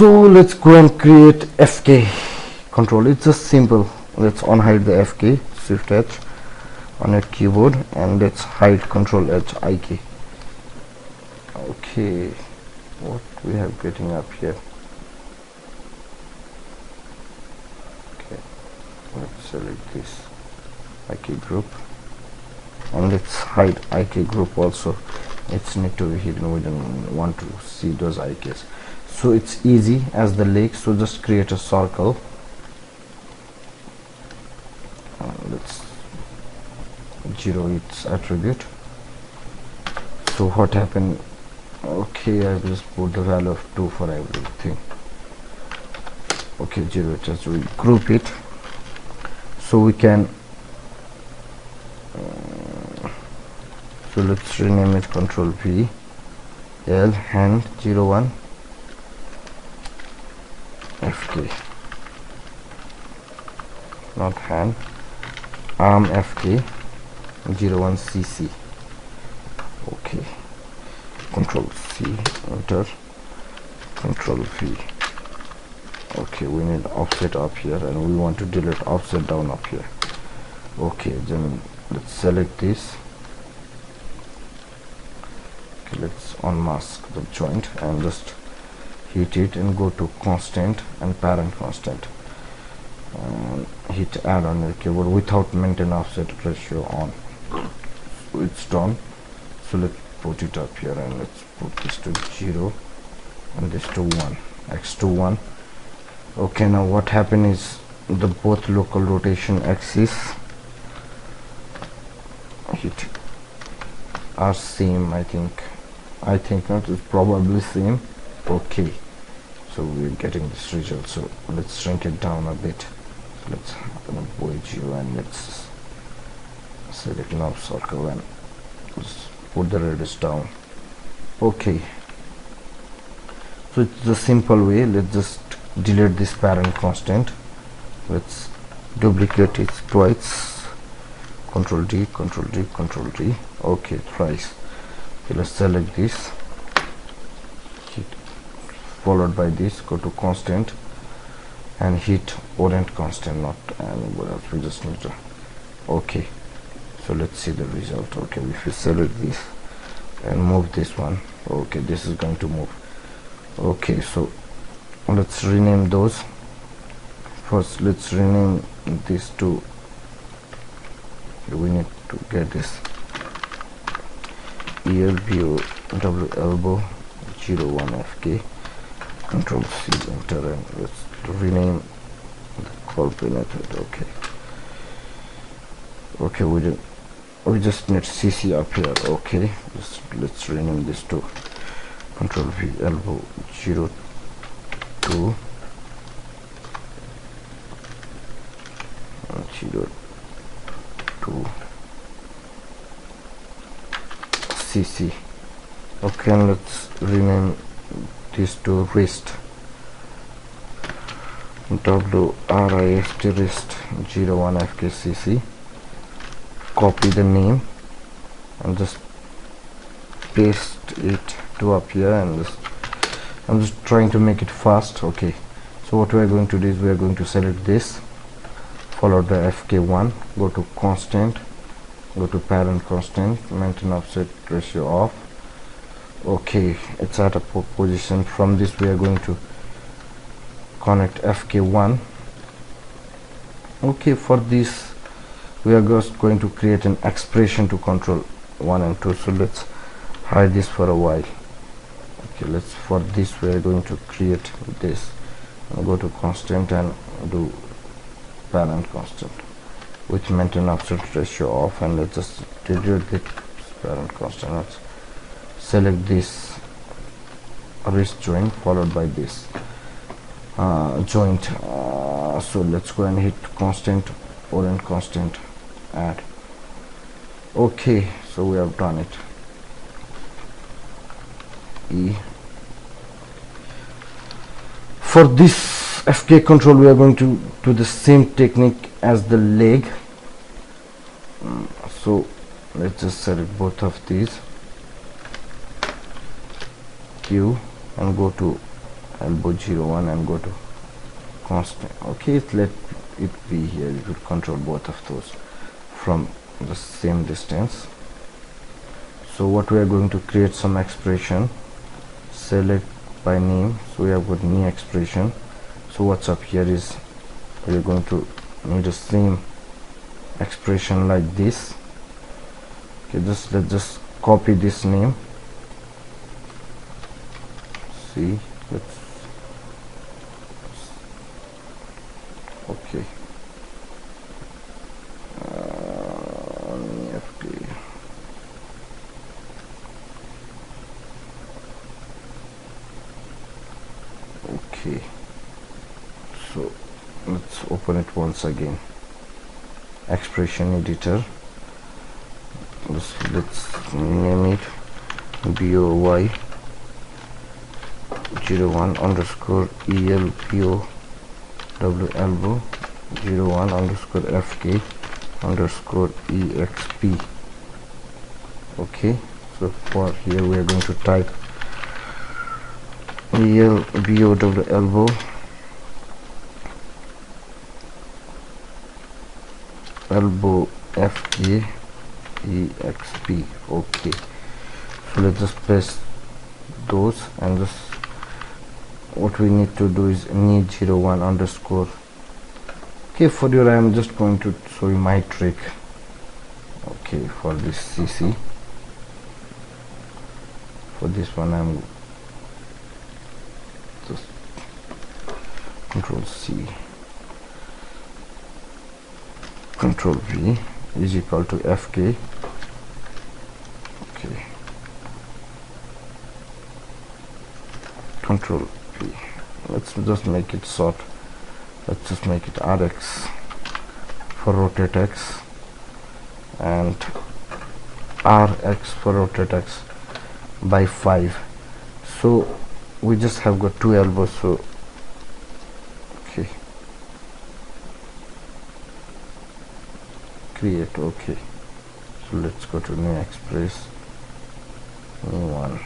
So let's go and create FK control. It's just simple. Let's unhide the FK, shift H on your keyboard, and let's hide control H IK. Okay, what we have getting up here? Okay, let's select this IK group, and let's hide IK group also. It's need to be hidden. We don't want to see those IKs. So it's easy as the lake. So just create a circle. Let's zero its attribute. So what happened? Okay, I just put the value of 2 for everything. Okay, zero it as we group it. So we can so let's rename it control V L hand 01 FK, not hand, arm FK 01 CC. Okay, control C, enter, control V. Okay, we need offset up here, and we want to delete offset down up here. Okay, then let's select this. Okay, let's unmask the joint and just hit it and go to constant and parent constant, and hit add on your keyboard without maintain offset ratio on. So it's done. So let's put it up here, and let's put this to 0 and this to 1, X to 1. Okay, now what happened is the both local rotation axis hit are same. I think not, it's probably same. Okay, so we're getting this result. So let's shrink it down a bit. Let's avoid you, and let's select knob circle and let's put the radius down. Okay, so it's the simple way. Let's just delete this parent constant. Let's duplicate it twice. Control D, Control D, Control D. Okay, thrice. Okay, let's select this, hit followed by this, go to constant and hit orient constant, not anywhere else. We just need to. Okay, so let's see the result. Okay, if we select this and move this one, okay, this is going to move. Okay, so let's rename those. First let's rename this to, we need to get this ELBO W elbow 01 FK, control C, enter, and let's rename the copy method. Okay, we just need CC up here. Okay, let's rename this to control V elbow 02 02 CC. Okay, and let's rename this to wrist WRIST wrist 01 FKCC. Copy the name and just paste it to up here, and I'm just trying to make it fast. Okay, so what we are going to do is we are going to select this, follow the FK1, go to constant, go to parent constant, maintain offset ratio off. Okay, it's at a position. From this we are going to connect FK1. Okay, for this we are just going to create an expression to control 1 and 2. So let's hide this for a while. Okay, for this we are going to create this, and go to constant and do parent constant with maintain offset ratio off, and let's just delete the parent constant. Let's select this wrist joint followed by this joint. So let's go and hit constant, orient constant, add. Okay, so we have done it. E. For this FK control we are going to do the same technique as the leg. So let's just select both of these, Q, and go to elbow 01 and go to constant. Okay, let it be here. It will control both of those from the same distance. So what we are going to create some expression, select by name. So we have got new expression. So what's up here is we are going to need the same expression like this. Okay, let's just copy this name. See, let's okay. FD. Okay, so let's open it once again. Expression editor. Let's name it BOY 01 underscore ELPO elbow 01 underscore FK underscore EXP. Okay, so for here we are going to type ELBO elbow FK EXP. Okay, so let's just paste those, and just what we need to do is need 01 underscore. Okay, for your I am just going to show you my trick. Okay, for this CC, for this one I'm just control C, control V is equal to FK. Okay, control V. Let's just make it short. Let's just make it RX for rotate X and RX for rotate X by 5. So we just have got 2 elbows. So okay, create. Okay, so let's go to new express, new one.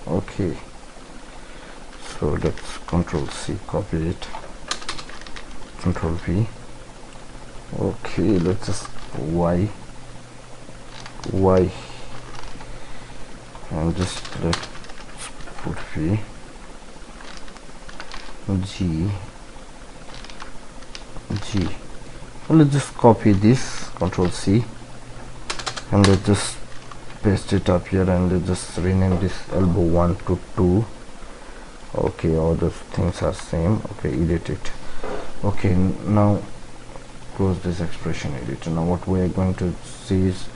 Okay, so let's control C, copy it, control V. Okay, let's just Y and just let's put V, G. Let's just copy this, control C, and let's just paste it up here, and let's just rename this elbow 1 to 2. Okay, all those things are same. Okay, edit it. Okay, now close this expression editor. Now what we are going to see is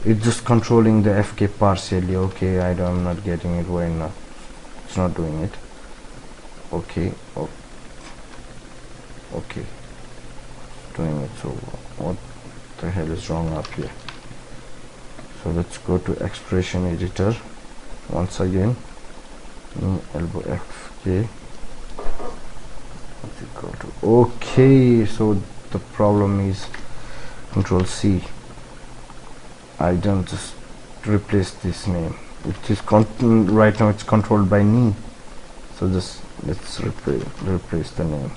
it's just controlling the FK partially. Okay, I'm not getting it. Why not? It's not doing it. Okay, okay, it's doing it. So what the hell is wrong up here? So let's go to expression editor once again. Elbow FK. Okay, so the problem is control C. I don't just replace this name. It is right now it's controlled by me. So just let's replace the name.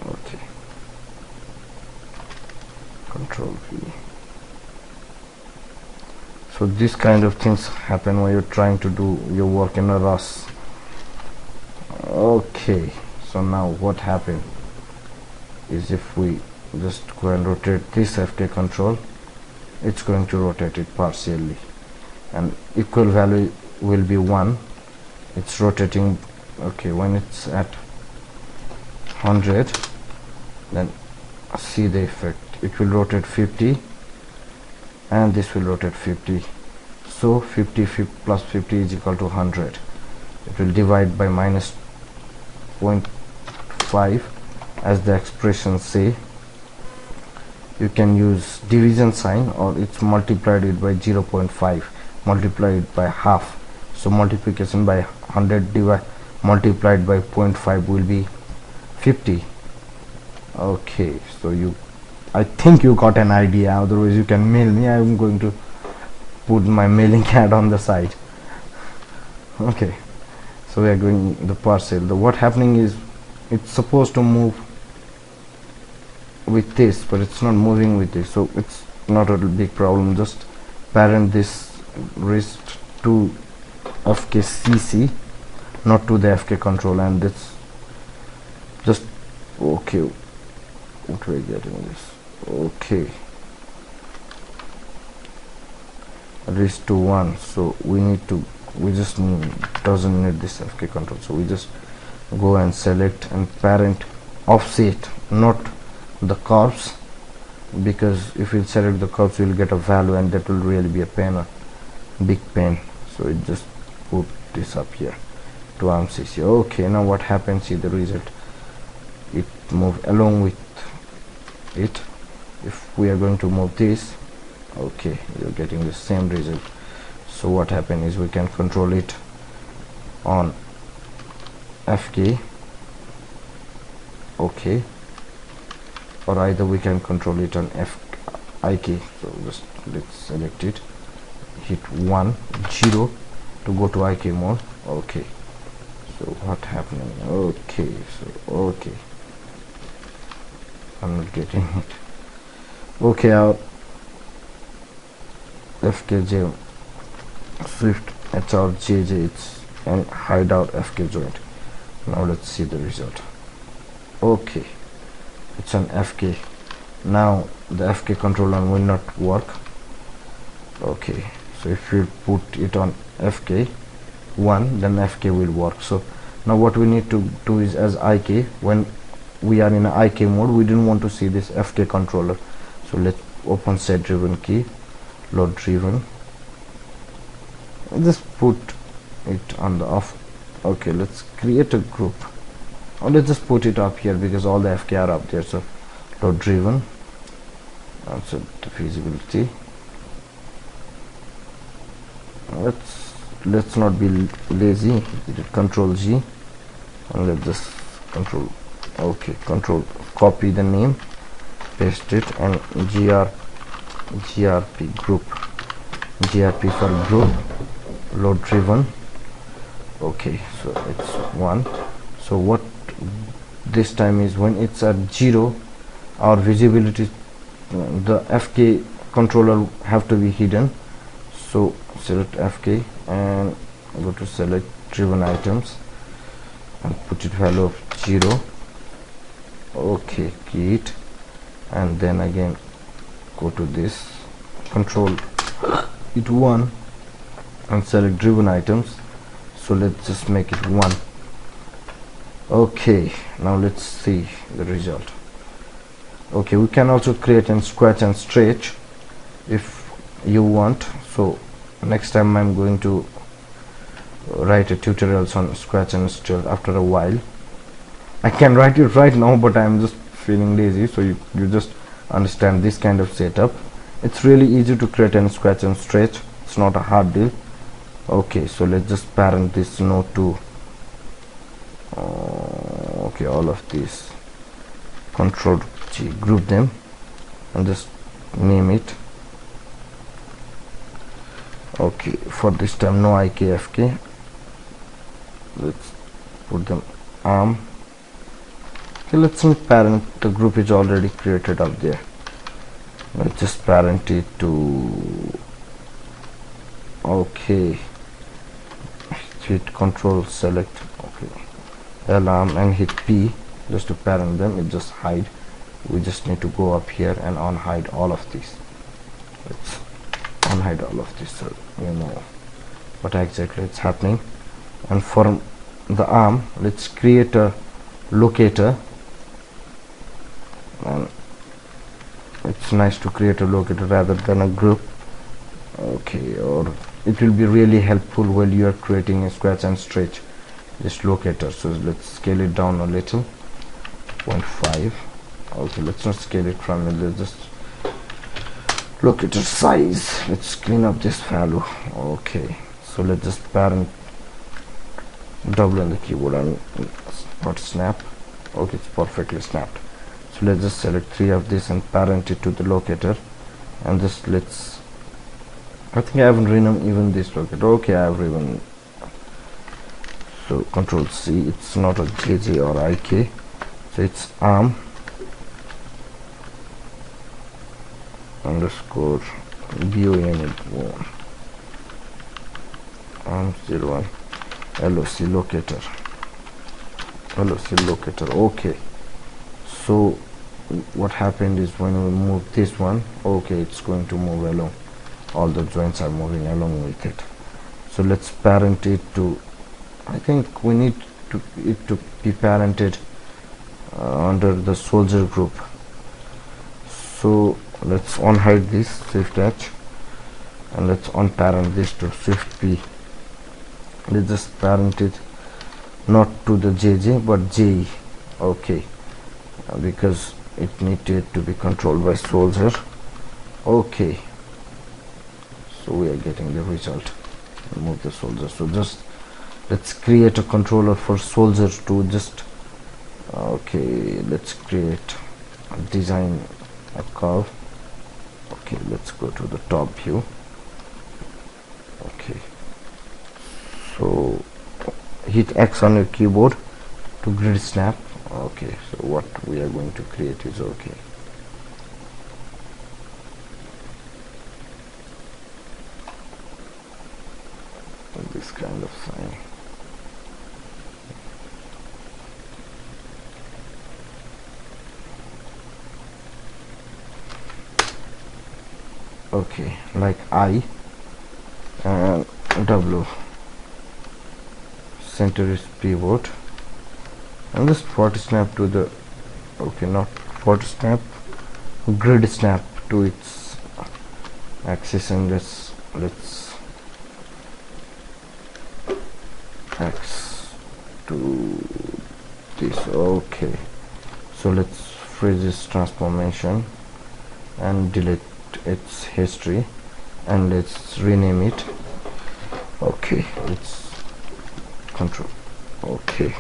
Okay, control V. So this kind of things happen when you're trying to do your work in a rush. Okay, so now what happened is if we just go and rotate this FK control, it's going to rotate it partially, and equal value will be 1. It's rotating. Okay, when it's at 100, then see the effect. It will rotate 50, and this will rotate 50. So 50 plus 50 is equal to 100. It will divide by minus 0.5 as the expressions say. You can use division sign, or it's multiplied it by 0.5, multiplied by half. So multiplication by 100 multiplied by 0.5 will be 50. Okay, so I think you got an idea. Otherwise you can mail me. I'm going to put my mailing ad on the site. Okay, so we are going the parcel. What happening is it's supposed to move with this, but it's not moving with this, so it's not a big problem. Just parent this wrist to fkcc, not to the fk control, and it's just okay. What we're getting this, okay, wrist to 1, so we just doesn't need this fk control, so we just go and select and parent offset, not the curves, because if you select the curves you will get a value and that will really be a pain, a big pain. So it just put this up here to armcc. Okay, now what happens, see the result, it move along with it. If we are going to move this, okay, you're getting the same result. So what happens is we can control it on fk, okay, or either we can control it on ik. So just let's select it, hit 1 0 to go to ik mode. Okay, so what happening, okay, so okay, I'm not getting it. Okay, our fkj swift hrjj, it's and hide out fk joint. Now let's see the result. Okay, it's an fk. Now the fk controller will not work. Okay, so if you put it on fk1, then fk will work. So now what we need to do is, as ik, when we are in a ik mode, we didn't want to see this fk controller, so let's open set driven key, load driven, just put it on the off. Okay, let's create a group, or let's just put it up here because all the fk are up there. So load driven, also the feasibility, let's not be lazy, control G, and let's just control, okay, control copy the name, paste it, and grp group, grp for group, load driven. Okay, so it's 1. So what this time is, when it's at 0, our visibility, the fk controller have to be hidden. So select fk and go to select driven items and put it value of 0. Okay, key it, and then again go to this, control it 1 and select driven items. So let's just make it 1. Okay, now let's see the result. Okay, we can also create and scratch and stretch if you want. So next time I'm going to write a tutorials on scratch and stretch after a while. I can write it right now, but I'm just feeling lazy, so you just understand this kind of setup. It's really easy to create and scratch and stretch, it's not a hard deal. Okay, so let's just parent this node to okay, all of these, control G, group them and just name it. Okay, for this time no ikfk, let's put them arm. Okay, let's not parent, the group is already created up there. Let's just parent it to, okay, hit control select, okay, alarm, and hit P just to parent them. It just hide. We just need to go up here and unhide all of these. Let's unhide all of this, so you know what exactly it's happening. And for the arm, let's create a locator, and it's nice to create a locator rather than a group. Okay, or it will be really helpful while you are creating a scratch and stretch this locator. So let's scale it down a little, 0.5. okay, let's not scale it from it, let's just locator size, let's clean up this value. Okay, so let's just parent double on the keyboard and what snap. Okay, it's perfectly snapped. So let's just select 3 of this and parent it to the locator, and just let's, I think I haven't renamed even this locator. Okay, I have even So control C, it's not a JJ or IK, so it's arm underscore BOM arm 01 LOC locator. Okay, so what happened is when we move this one, okay, it's going to move along, all the joints are moving along with it. So let's parent it to, I think we need it to be parented under the soldier group. So let's unhide this shift H and let's unparent this to shift P. Let's just parent it not to the JJ but JE. Okay, because it needed to be controlled by soldier. Okay, so we are getting the result. Remove the soldier. So just let's create a controller for soldier to just, okay, let's create a design a curve. Okay, let's go to the top view. Okay, so hit X on your keyboard to grid snap. Okay, so what we are going to create is, okay, this kind of sign. Okay, like I and W, center is pivot, and just 40 snap to the, okay, not 40 snap, grid snap to its axis, and let's X to this. Okay, so let's freeze this transformation and delete its history, and let's rename it. Okay, let's control, okay,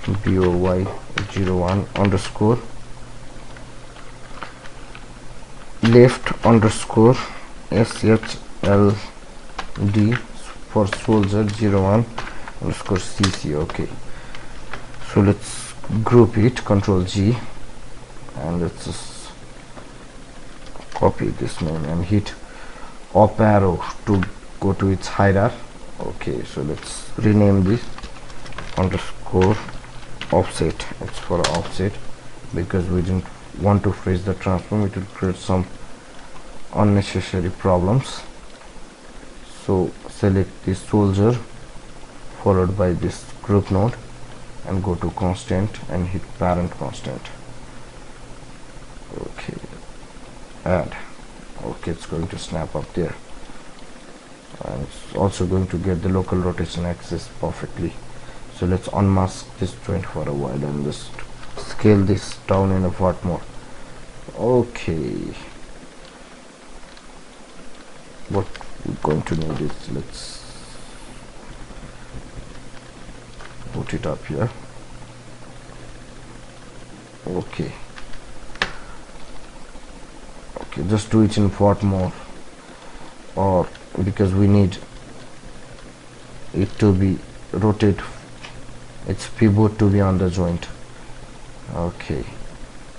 BOY01 underscore left underscore SHLD for soldier 01 underscore CC. Okay, so let's group it, control G, and let's just copy this name and hit up arrow to go to its header. Okay, so let's rename this underscore offset. It's for offset because we didn't want to freeze the transform, it will create some unnecessary problems. So select this soldier followed by this group node and go to constant and hit parent constant. Okay, add. Okay, it's going to snap up there, and it's also going to get the local rotation axis perfectly. So let's unmask this joint for a while and just scale this down in a part more. Okay, what we're going to need is, let's put it up here. Okay, just do it in part more, or because we need it to be rotate, its pivot to be on the joint. Okay,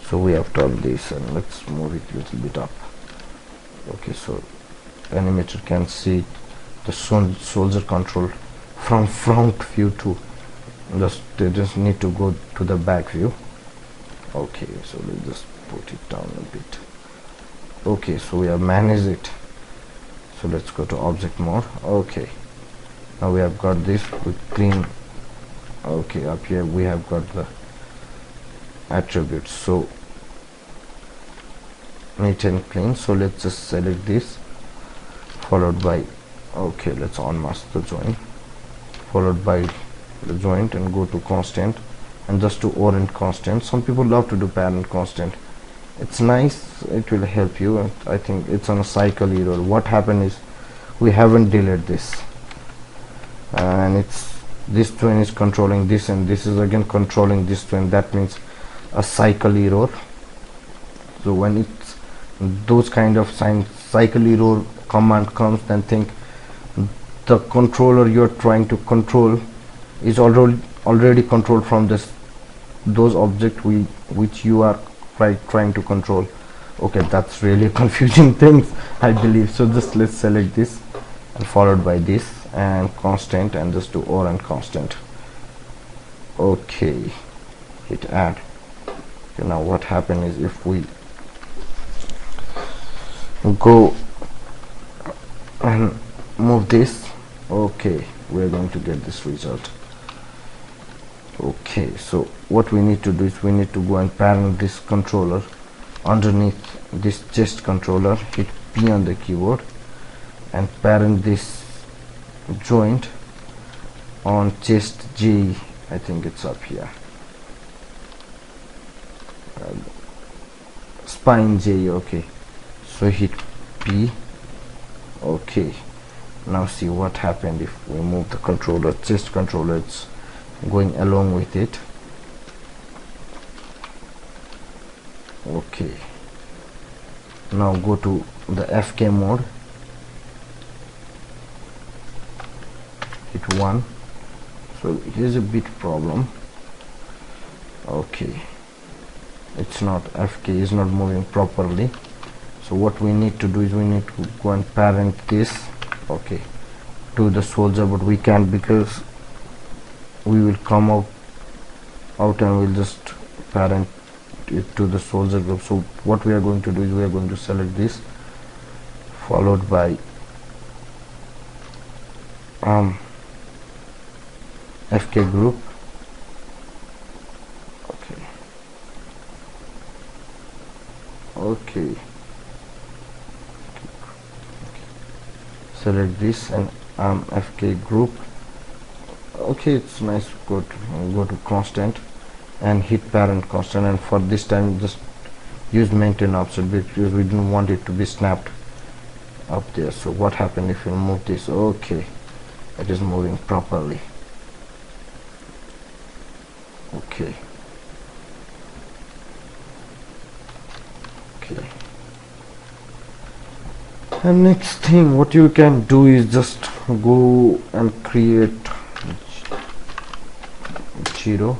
so we have done this, and let's move it a little bit up. Okay, so animator can see the soldier control from front view to they just need to go to the back view. Okay, so let's just put it down a bit. Okay, so we have managed it. So let's go to object mode. Okay, now we have got this with clean. Okay, up here we have got the attributes, so neat and clean. So let's just select this followed by, okay, let's unmask the joint followed by the joint and go to constant and just to orient constant. Some people love to do parent constant. It's nice, it will help you, and I think it's on a cycle error. What happened is we haven't deleted this, and it's this joint is controlling this, and this is again controlling this joint. That means a cycle error. So when it's those kind of cycle error command comes, then think the controller you're trying to control is already controlled from this those objects which you are trying to control. Okay, that's really confusing things, I believe. So just let's select this and followed by this and constant, and just do or and constant. Okay, hit add. Okay, now what happened is if we go and move this, okay, we're going to get this result. Okay, so what we need to do is we need to go and parent this controller underneath this chest controller, hit P on the keyboard and parent this joint on chest J. I think it's up here, spine J. Okay, so hit P. Okay, now see what happened if we move the controller, chest controller, it's going along with it. Okay, now go to the FK mode, hit 1. So here's a bit problem. Okay, it's not, FK is not moving properly. So what we need to do is we need to go and parent this, okay, to the soldier, but we can't because we will come out and we'll just parent it to the soldier group. So what we are going to do is we are going to select this followed by FK group. Okay, select this and FK group. Okay, it's nice. Go to constant and hit parent constant, and for this time just use maintain offset because we didn't want it to be snapped up there. So what happened if you move this? Okay, it is moving properly. Okay, and next thing what you can do is just go and create 0,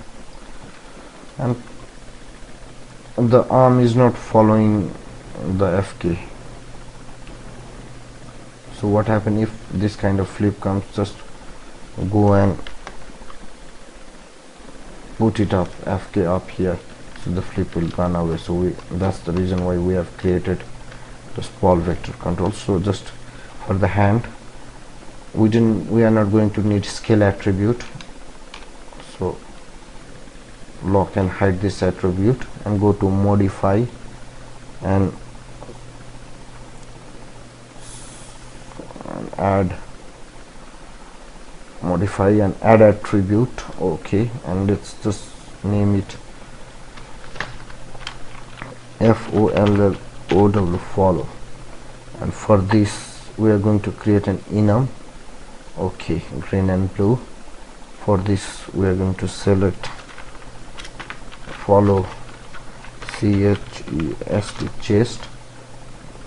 and the arm is not following the FK. So what happens if this kind of flip comes? Just go and put it up, FK up here, so the flip will run away. So that's the reason why we have created the ball vector control. So just for the hand, we are not going to need scale attribute. So lock and hide this attribute and go to modify and add, modify and add attribute. Okay, and let's just name it FOLOW, follow, and for this we are going to create an enum. Okay, green and blue. For this we are going to select follow CHEST, chest,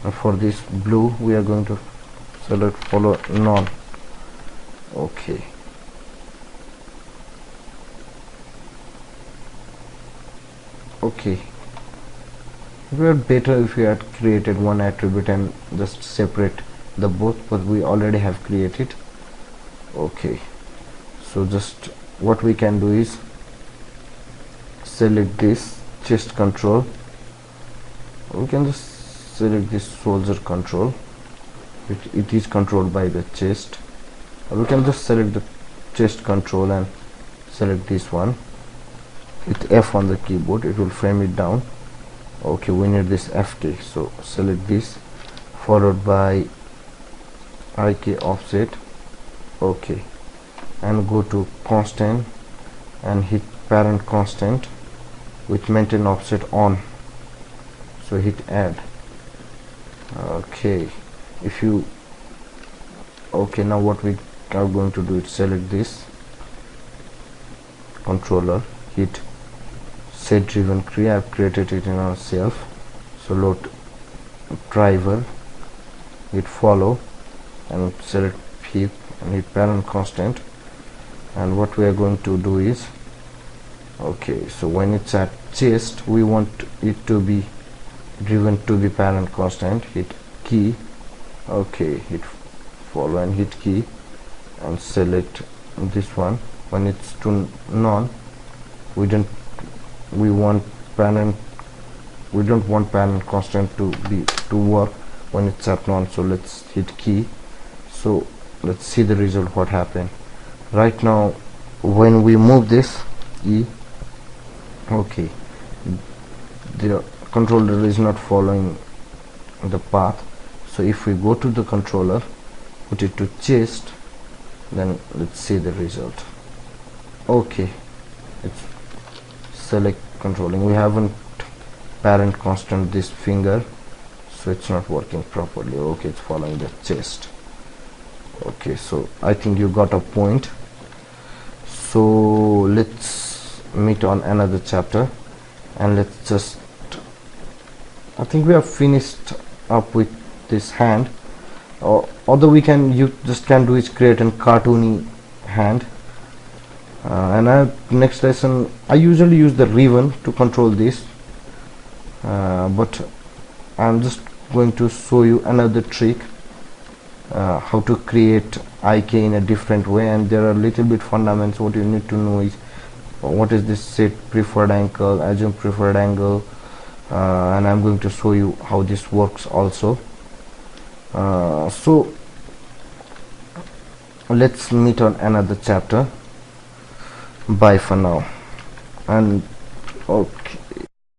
and for this blue we are going to select follow none. Okay, okay, it would be better if you had created one attribute and just separate the both, but we already have created. Okay, so just what we can do is select this chest control. We can just select this soldier control. It is controlled by the chest. Or we can just select the chest control and select this one with F on the keyboard. It will frame it down. Okay, we need this FK, so select this followed by IK offset. Okay, and go to constant and hit parent constant with maintain offset on. So hit add. Okay, if you okay, now what we are going to do is select this controller, hit set driven create. I have created it in ourselves. So load driver, hit follow and select pip and hit parent constant and what we are going to do is, okay, so when it's at chest, we want it to be driven to the parent constant. Hit key, okay, hit follow and hit key and select this one. When it's to none, we don't want parent constant to work when it's at none. So let's hit key. So let's see the result, what happened right now. When we move this E, okay, the controller is not following the path. So if we go to the controller, put it to chest, then let's see the result. Okay, it's select controlling. We haven't parent constant this finger, so it's not working properly. Okay, it's following the chest. Okay, so I think you got a point. So let's meet on another chapter, and let's just, I think we have finished up with this hand. Although we can, you just can do is create a cartoony hand. And next lesson I usually use the ribbon to control this, but I'm just going to show you another trick, how to create IK in a different way. And there are little bit fundamentals. What you need to know is what is this set preferred angle, assume preferred angle, and I'm going to show you how this works also. So let's meet on another chapter. Bye for now. And okay.